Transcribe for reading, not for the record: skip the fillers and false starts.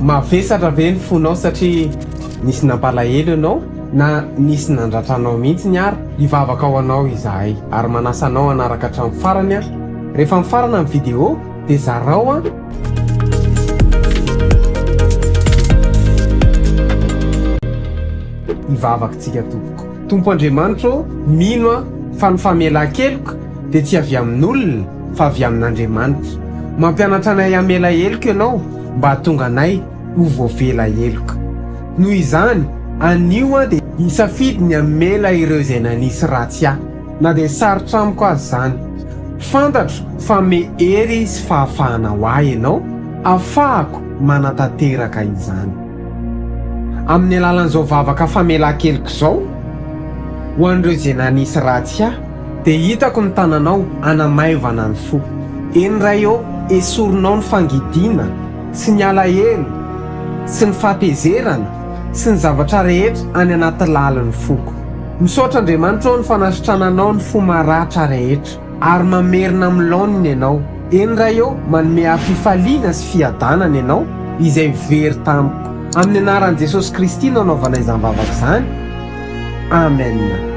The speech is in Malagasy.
Mavesatra ve ny fonao satria nisy nampalahelo ianao na nisy nandratra anao mihitsy ny ary hivavaka ao anao izahay ary manasa anao anaraka hatramin'ny farany a. Rehefa mifarana amin'ny vidéo dia zarao a hivavakantsika tompoko. Tompo Andriamanitra mino a fa ny famelan-keloka dia tsy avy amin'olona fa avy amin'Andriamanitra. Mampianatra anay hamela heloka ianao mba hahatonga anay ho voavela heloka. Noho izany anio a dia hisafidy ny hamela ireo izay nanisy ratsy ahy na dia sarotra amiko azy zany. Fantatro fa mehery sy fahafahana ho ahy ianao ahafahako manatanteraka izany. Amin'ny alalan'izao vavaka famelan-keloka izao ho an'ireo izay nanisy ratsy ahy dia hitako ny tananao Hanamaivana ny fo. Eny ray eo esorinao ny fangidiana sy ny alahelo sy ny fahatezerana sy ny zavatra rehetra any anaty lalin'ny foko. Misaotra Andriamanitra ny fanasitrananao ny fo maratra rehetra ary mamerina amin'ny laoniny ianao. Eny ray eo manome fifaliana sy fiadanana ianao izay very tamiko. Amin'ny anaran'i Jesosy Kristy nanaovana izany vavaka izany. Amen.